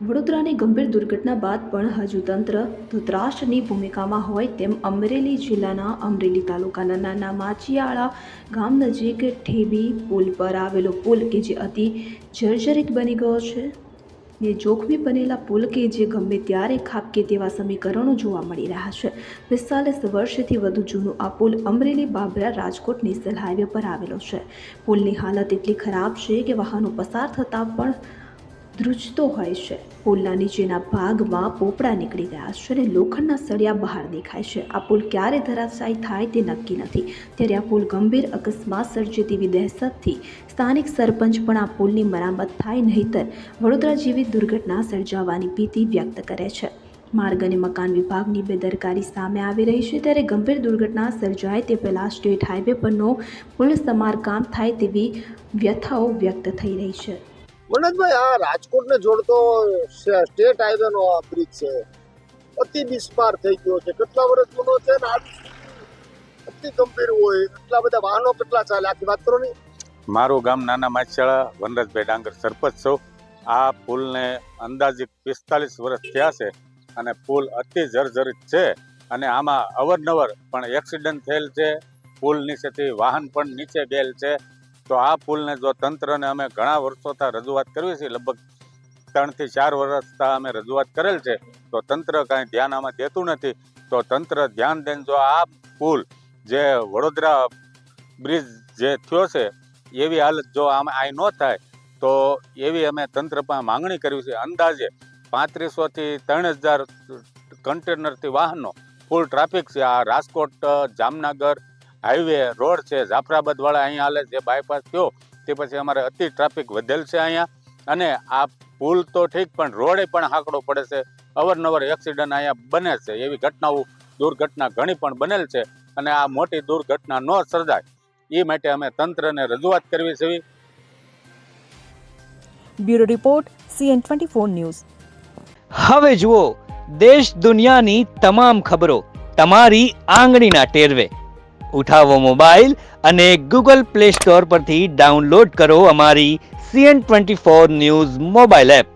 વડોદરાની ગંભીર દુર્ઘટના બાદ પણ હજુ તંત્ર ધૃતરાષ્ટ્રની ભૂમિકામાં હોય તેમ અમરેલી જિલ્લાના અમરેલી તાલુકાના નાના માચિયાળા ગામ નજીક ઠેબી પુલ પર આવેલો પુલ કે જે અતિ જર્જરિત બની ગયો છે ને જોખમી બનેલા પુલ કે જે ગમે ત્યારે ખાબકે તેવા સમીકરણો જોવા મળી રહ્યા છે। 45 વર્ષથી વધુ જૂનું આ પુલ અમરેલી બાબરા રાજકોટ નેશનલ હાઈવે પર આવેલો છે। પુલની હાલત એટલી ખરાબ છે કે વાહનો પસાર થતાં પણ ધ્રુજતો હોય છે। પુલના નીચેના ભાગમાં પોપડા નીકળી ગયા છે અને લોખંડના સળિયા બહાર દેખાય છે। આ પુલ ક્યારે ધરાશાયી થાય તે નક્કી નથી। ત્યારે આ પુલ ગંભીર અકસ્માત સર્જે તેવી દહેશતથી સ્થાનિક સરપંચ પણ આ પુલની મરામત થાય નહીંતર વડોદરા જેવી દુર્ઘટના સર્જાવાની ભીતિ વ્યક્ત કરે છે। માર્ગ અને મકાન વિભાગની બેદરકારી સામે આવી રહી છે। ત્યારે ગંભીર દુર્ઘટના સર્જાય તે પહેલાં સ્ટેટ હાઈવે પરનો પુલ સમારકામ થાય તેવી વ્યથાઓ વ્યક્ત થઈ રહી છે। મનોજભાઈ, આ રાજકોટને જોડતો સ્ટેટ હાઈવે નો આ બ્રિજ છે, અતિ બિસ્માર થઈ ગયો છે। કેટલા વર્ષ જૂનો છે ને અતિ ગંભીર હોય, એટલા બધા વાહનો કેટલા ચાલે, આખી વાત કરો ને। મારું ગામ નાના માછિયાળા, વનરાજભાઈ ડાંગર સરપંચ છું। આ પુલને અંદાજિત 45 વર્ષ થયા છે અને પુલ અતિ જર્જરિત છે અને આમાં અવારનવાર પણ એક્સિડન્ટ થયેલ છે। પુલ નીચેથી વાહન પણ નીચે ગયેલ છે। તો આ પુલને જો તંત્રને અમે ઘણા વર્ષોથી રજૂઆત કરવી છે, લગભગ 3 થી 4 વર્ષથી અમે રજૂઆત કરેલ છે, તો તંત્ર કાંઈ ધ્યાન આમાં દેતું નથી। તો તંત્ર ધ્યાન દઈને જો આ પુલ જે વડોદરા બ્રિજ જે થયો છે એવી હાલત જો આમાં આ ન થાય તો એવી અમે તંત્ર પાસે માંગણી કરવી છે। અંદાજે 3500 થી 3000 કન્ટેનરથી વાહનો ફૂલ ટ્રાફિક છે। આ રાજકોટ જામનગર હાઈવે રોડ છે, જાફરાબાદ વાળા અહીંયા હાલે, જે બાયપાસ થયો તે પછી અમારે અતિ ટ્રાફિક વધેલ છે અહીંયા। અને આ પુલ તો ઠીક પણ રોડે પણ હાંકડો પડે છે, અવારનવાર એક્સિડન્ટ અહીંયા બને છે। એવી ઘટનાઓ દુર્ઘટના ઘણી પણ બનેલ છે અને આ મોટી દુર્ઘટના ન સર્જાય એ માટે અમે તંત્રને રજૂઆત કરવી છે। Bureau report CN24 news. હવે જુઓ દેશ દુનિયાની તમામ ખબરો તમારી આંગળીના ટેરવે। ઉઠાવો મોબાઈલ અને Google Play Store પરથી ડાઉનલોડ કરો અમારી CN24 ન્યૂઝ મોબાઈલ એપ।